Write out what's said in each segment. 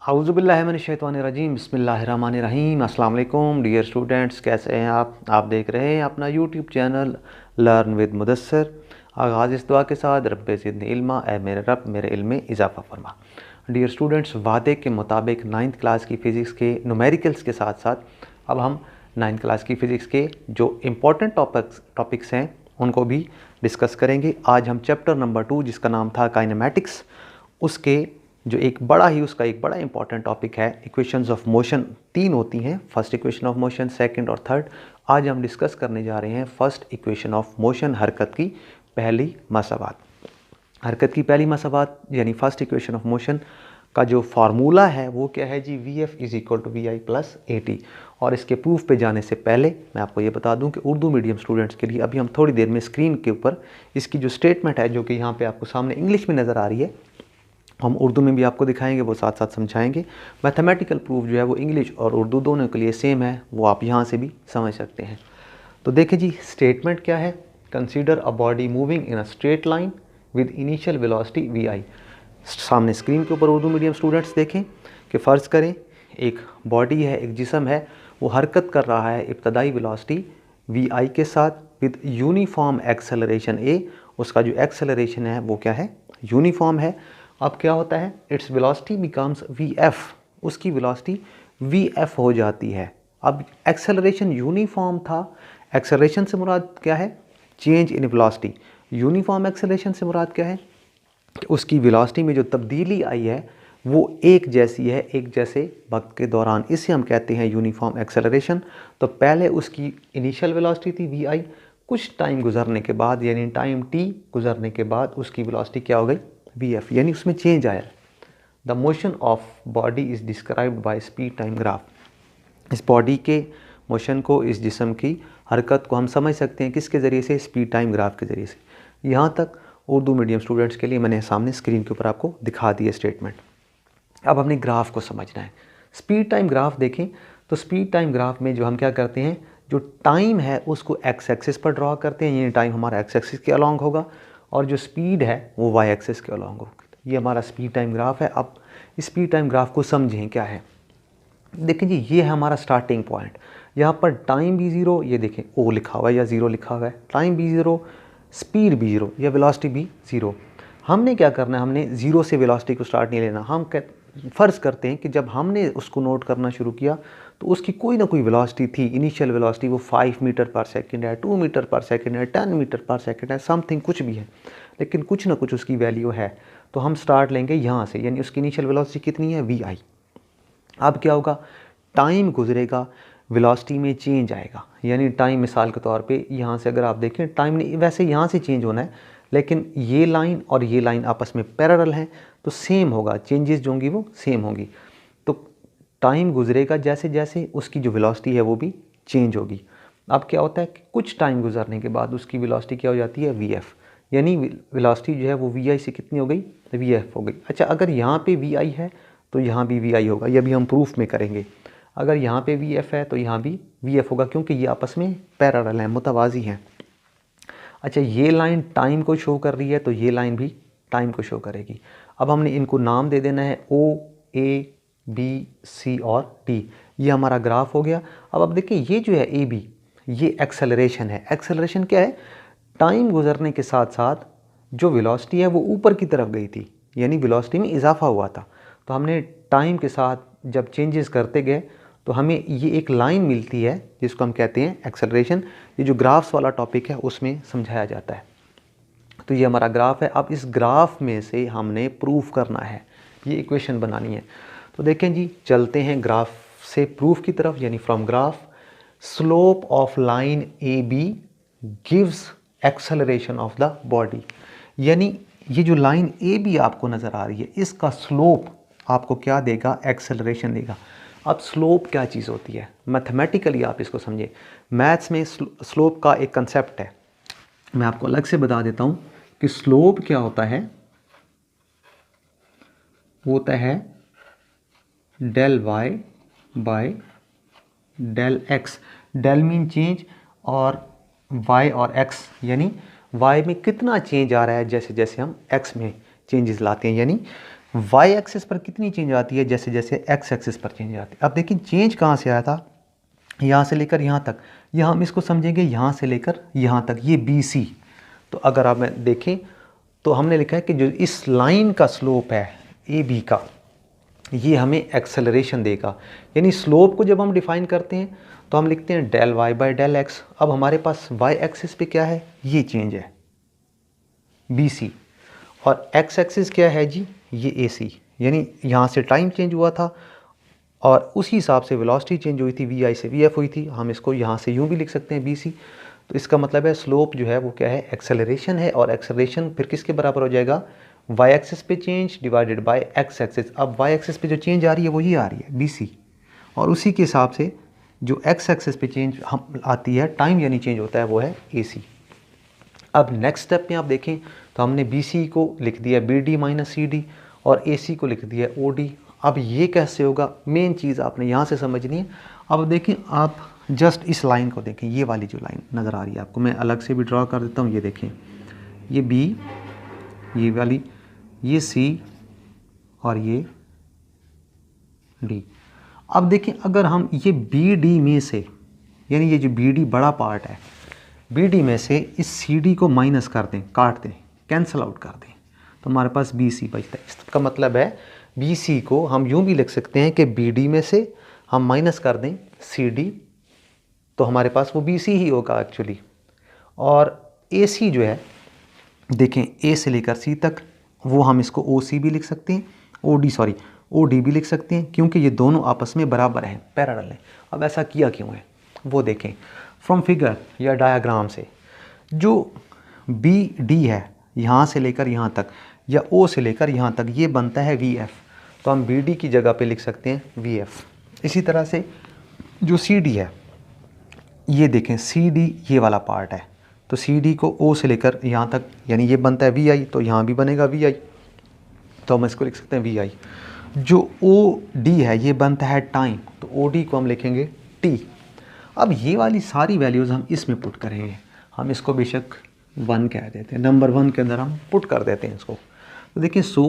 औज़ुबिल्लाहिमिनश्शैतानिर्रजीम बिस्मिल्लाहिर्रहमानिर्रहीम। अस्सलाम वालेकुम डियर स्टूडेंट्स, कैसे हैं आप देख रहे हैं अपना YouTube channel learn with Mudassar. आगाज़ इस दुआ के साथ रब्बे ज़िदनी इल्मा, ए मेरे रब मेरे इल्म में इजाफ़ा फरमा। डियर स्टूडेंट्स, वादे के मुताबिक 9th क्लास की फ़िज़िक्स के न्यूमेरिकल्स के साथ साथ अब हम 9th क्लास की फ़िज़िक्स के जो इम्पोर्टेंट टॉपिक्स हैं उनको भी डिस्कस करेंगे। आज हम चैप्टर नंबर 2 जिसका नाम था काइनेमैटिक्स, उसके जो उसका एक बड़ा इंपॉर्टेंट टॉपिक है इक्वेशंस ऑफ मोशन। 3 होती हैं, first equation of motion, second और थर्ड। आज हम डिस्कस करने जा रहे हैं फर्स्ट इक्वेशन ऑफ मोशन, हरकत की पहली मसावात। हरकत की पहली मसावात यानी फर्स्ट इक्वेशन ऑफ मोशन का जो फार्मूला है वो क्या है जी, Vf is equal to V I plus A T. और इसके प्रूफ पे जाने से पहले मैं आपको ये बता दूं कि उर्दू मीडियम स्टूडेंट्स के लिए अभी हम थोड़ी देर में स्क्रीन के ऊपर इसकी जो स्टेटमेंट है, जो कि यहाँ पे आपको सामने इंग्लिश में नज़र आ रही है, हम उर्दू में भी आपको दिखाएंगे, वो साथ साथ समझाएंगे। मैथमेटिकल प्रूफ जो है वो इंग्लिश और उर्दू दोनों के लिए सेम है, वो आप यहाँ से भी समझ सकते हैं। तो देखिए जी, स्टेटमेंट क्या है। Consider a body moving in a straight line with initial velocity V I. सामने स्क्रीन के ऊपर उर्दू मीडियम स्टूडेंट्स देखें कि फ़र्ज़ करें एक बॉडी है, एक जिस्म है, वो हरकत कर रहा है इब्तदाई वेलोसिटी वी आई के साथ विद यूनिफॉर्म एक्सेलरेशन ए। उसका जो एक्सेलरेशन है वो क्या है, यूनिफॉर्म है। अब क्या होता है, its velocity becomes V F, उसकी वेलोसिटी वी एफ हो जाती है। अब एक्सेलरेशन यूनिफॉर्म था, एक्सेलरेशन से मुराद क्या है, change in velocity. Uniform acceleration से मुराद क्या है कि उसकी वेलोसिटी में जो तब्दीली आई है वो एक जैसी है, एक जैसे वक्त के दौरान, इसे हम कहते हैं यूनिफॉर्म एक्सेलरेशन। तो पहले उसकी इनिशियल वेलोसिटी थी वी आई, कुछ टाइम गुजरने के बाद यानी टाइम टी गुजरने के बाद उसकी वेलोसिटी क्या हो गई, वी एफ, यानी उसमें चेंज आया। The motion of body is described by speed time graph. इस बॉडी के मोशन को, इस जिस्म की हरकत को हम समझ सकते हैं किसके ज़रिए से, स्पीड टाइम ग्राफ के ज़रिए से। यहाँ तक उर्दू मीडियम स्टूडेंट्स के लिए मैंने सामने स्क्रीन के ऊपर आपको दिखा दिए स्टेटमेंट। अब हमने ग्राफ को समझना है। स्पीड टाइम ग्राफ देखें तो स्पीड टाइम ग्राफ में जो हम क्या करते हैं, जो टाइम है उसको एक्स एक्सिस पर ड्रॉ करते हैं, यानी टाइम हमारा एक्स एक्सिस के अलॉन्ग होगा और जो स्पीड है वो वाई एक्सिस के अलॉन्ग होगा। ये हमारा स्पीड टाइम ग्राफ है। अब स्पीड टाइम ग्राफ को समझें क्या है। देखें जी, ये है हमारा स्टार्टिंग पॉइंट। यहाँ पर टाइम भी ज़ीरो, ये देखें ओ लिखा हुआ है या ज़ीरो लिखा हुआ है, टाइम भी ज़ीरो, स्पीड भी ज़ीरो या वेलोसिटी भी ज़ीरो। हमने क्या करना है, हमने ज़ीरो से वेलोसिटी को स्टार्ट नहीं लेना। हम फ़र्ज़ करते हैं कि जब हमने उसको नोट करना शुरू किया तो उसकी कोई ना कोई वेलोसिटी थी, इनिशियल वेलोसिटी, वो 5 मीटर पर सेकंड है, 2 मीटर पर सेकंड है, 10 मीटर पर सेकंड है, समथिंग कुछ भी है, लेकिन कुछ ना कुछ उसकी वैल्यू है। तो हम स्टार्ट लेंगे यहाँ से, यानी उसकी इनिशियल वेलोसिटी कितनी है, वी आई। अब क्या होगा, टाइम गुजरेगा, वेलोसिटी में चेंज आएगा, यानी टाइम मिसाल के तौर पे यहाँ से अगर आप देखें, टाइम ने वैसे यहाँ से चेंज होना है, लेकिन ये लाइन और ये लाइन आपस में पैरेलल हैं तो सेम होगा, चेंजेस जो होंगी वो सेम होंगी। तो टाइम गुजरेगा जैसे जैसे उसकी जो वेलोसिटी है वो भी चेंज होगी। अब क्या होता है कि कुछ टाइम गुजरने के बाद उसकी वेलोसिटी क्या हो जाती है, वी एफ, यानी वेलोसिटी जो है वो वी आई से कितनी हो गई, वी एफ हो गई। अच्छा, अगर यहाँ पे वी आई है तो यहाँ भी वी आई होगा, ये भी हम प्रूफ में करेंगे। अगर यहाँ पे वी एफ है तो यहाँ भी वी एफ होगा, क्योंकि ये आपस में पैरेलल हैं, मुतवाज़ी हैं। अच्छा, ये लाइन टाइम को शो कर रही है तो ये लाइन भी टाइम को शो करेगी। अब हमने इनको नाम दे देना है ओ, ए, बी, सी और डी। ये हमारा ग्राफ हो गया। अब देखिए, ये जो है ए बी, ये एक्सेलरेशन है। एक्सेलरेशन क्या है, टाइम गुजरने के साथ साथ जो वेलोसिटी है वो ऊपर की तरफ गई थी, यानी वेलोसिटी में इजाफा हुआ था। तो हमने टाइम के साथ जब चेंजेस करते गए तो हमें ये एक लाइन मिलती है जिसको हम कहते हैं एक्सेलरेशन। ये जो ग्राफ्स वाला टॉपिक है उसमें समझाया जाता है। तो ये हमारा ग्राफ है। अब इस ग्राफ में से हमने प्रूफ करना है, ये इक्वेशन बनानी है। तो देखें जी, चलते हैं ग्राफ से प्रूफ की तरफ, यानी from graph slope of line A B gives acceleration of the body. यानी ये जो लाइन ए बी आपको नज़र आ रही है, इसका स्लोप आपको क्या देगा, एक्सेलरेशन देगा। अब स्लोप क्या चीज़ होती है, मैथमेटिकली आप इसको समझिए। मैथ्स में स्लोप का एक कंसेप्ट है, मैं आपको अलग से बता देता हूँ कि स्लोप क्या होता है। वो होता है del Y by del X. Del mean change और वाई और एक्स, यानी वाई में कितना चेंज आ रहा है जैसे जैसे हम एक्स में चेंजेस लाते हैं। यानी वाई एक्सिस पर कितनी चेंज आती है जैसे जैसे एक्स एक्सिस पर चेंज आती है। अब देखिए चेंज कहाँ से आया था, यहाँ से लेकर यहाँ तक, या हम इसको समझेंगे यहाँ से लेकर यहाँ तक, ये बी सी। तो अगर आप देखें तो हमने लिखा है कि जो इस लाइन का स्लोप है ए बी का, ये हमें एक्सेलरेशन देगा। यानी स्लोप को जब हम डिफाइन करते हैं तो हम लिखते हैं del Y by del X. अब हमारे पास वाई एक्सिस पे क्या है, ये चेंज है बी सी, और एक्स एक्सिस क्या है जी, ये ए सी। यानी यहाँ से टाइम चेंज हुआ था और उसी हिसाब से वेलोसिटी चेंज हुई थी, वी आई से वी एफ हुई थी। हम इसको यहाँ से यूँ भी लिख सकते हैं बी सी। तो इसका मतलब है स्लोप जो है वो क्या है, एक्सेलरेशन है, और एक्सेलरेशन फिर किसके बराबर हो जाएगा, वाई एक्सिस पे change divided by x axis. अब वाई एक्सिस पे जो चेंज आ रही है वही आ रही है बी सी, और उसी के हिसाब से जो एक्स एक्सिस पे चेंज हम आती है टाइम यानी चेंज होता है वो है ए सी। अब नेक्स्ट स्टेप में आप देखें तो हमने बी सी को लिख दिया B D minus C D, और ए सी को लिख दिया ओ डी। अब ये कैसे होगा, मेन चीज़ आपने यहाँ से समझनी है। अब देखें आप जस्ट इस लाइन को देखें, ये वाली जो लाइन नज़र आ रही है आपको, मैं अलग से भी ड्रॉ कर देता हूँ। ये देखें, ये बी, ये वाली, ये सी, और ये डी। अब देखें अगर हम ये बी डी में से, यानी ये जो बी डी बड़ा पार्ट है, बी डी में से इस सी डी को माइनस कर दें, काट दें, कैंसिल आउट कर दें, तो हमारे पास बी सी बचता है। इसका मतलब है बी सी को हम यूँ भी लिख सकते हैं कि बी डी में से हम माइनस कर दें सी डी, तो हमारे पास वो बी सी ही होगा एक्चुअली। और ए सी जो है देखें, ए से लेकर सी तक, वो हम इसको ओ सी भी लिख सकते हैं, ओ डी भी लिख सकते हैं, क्योंकि ये दोनों आपस में बराबर हैं, पैरेलल हैं। अब ऐसा किया क्यों है वो देखें। फ्रॉम फिगर या डायग्राम से जो बी डी है यहाँ से लेकर यहाँ तक, या ओ से लेकर यहाँ तक, ये बनता है वी एफ। तो हम बी डी की जगह पे लिख सकते हैं वी एफ। इसी तरह से जो सी डी है, ये देखें सी डी ये वाला पार्ट है, तो सी डी को ओ से लेकर यहाँ तक, यानी ये बनता है वी आई, तो यहाँ भी बनेगा वी आई, तो हम इसको लिख सकते हैं वी आई। जो ओ डी है ये बनता है टाइम, तो ओ डी को हम लिखेंगे टी। अब ये वाली सारी वैल्यूज़ हम इसमें पुट करेंगे, हम इसको बेशक 1 कह देते हैं, नंबर 1 के अंदर हम पुट कर देते हैं इसको। तो देखिए सो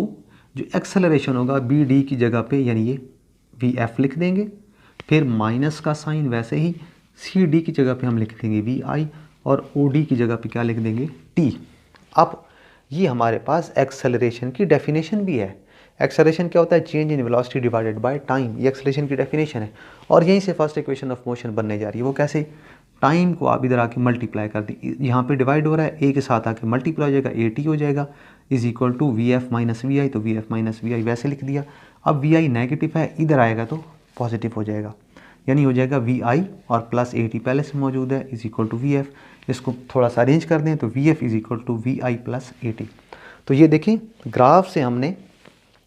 जो एक्सेलरेशन होगा बी डी की जगह पे, यानी ये वी एफ लिख देंगे, फिर माइनस का साइन वैसे ही सी डी की जगह पे हम लिख देंगे वी आई, और ओ डी की जगह पे क्या लिख देंगे टी। अब ये हमारे पास एक्सेलरेशन की डेफिनेशन भी है। एक्सेलरेशन क्या होता है, change in velocity divided by time, ये एक्सेलरेशन की डेफिनेशन है। और यहीं से फर्स्ट इक्वेशन ऑफ मोशन बनने जा रही है। वो कैसे, टाइम को आप इधर आके मल्टीप्लाई कर दी, यहाँ पे डिवाइड हो रहा है, ए के साथ आके मल्टीप्लाई हो जाएगा, ए टी हो जाएगा, is equal to V F minus V I, तो V F minus V I वैसे लिख दिया। अब वी आई नेगेटिव है, इधर आएगा तो पॉजिटिव हो जाएगा, यानी हो जाएगा वी आई और प्लस ए टी पहले से मौजूद है, is equal to V F. इसको थोड़ा सा अरेंज कर दें तो V F is equal to V I plus A T. तो ये देखें ग्राफ से हमने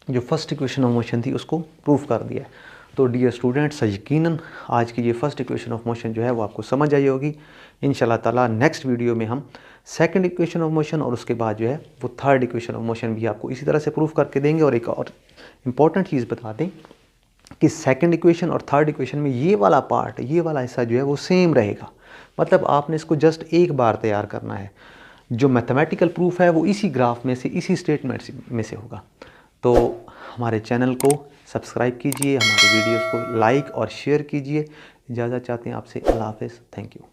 जो फर्स्ट इक्वेशन ऑफ मोशन थी उसको प्रूफ कर दिया है। तो डियर स्टूडेंट्स, यकीनन आज की ये फर्स्ट इक्वेशन ऑफ मोशन जो है वो आपको समझ आई होगी। इंशाल्लाह ताला नेक्स्ट वीडियो में हम सेकंड इक्वेशन ऑफ मोशन और उसके बाद जो है वो थर्ड इक्वेशन ऑफ मोशन भी आपको इसी तरह से प्रूफ करके देंगे। और एक और इम्पॉर्टेंट चीज़ बता दें कि सेकंड इक्वेशन और थर्ड इक्वेशन में ये वाला पार्ट, ये वाला हिस्सा जो है वो सेम रहेगा, मतलब आपने इसको जस्ट एक बार तैयार करना है। जो मैथमेटिकल प्रूफ है वो इसी ग्राफ में से, इसी स्टेटमेंट में से होगा। तो हमारे चैनल को सब्सक्राइब कीजिए, हमारे वीडियोस को लाइक और शेयर कीजिए। इजाज़त चाहते हैं आपसे, अल्लाह हाफ़िज़, थैंक यू।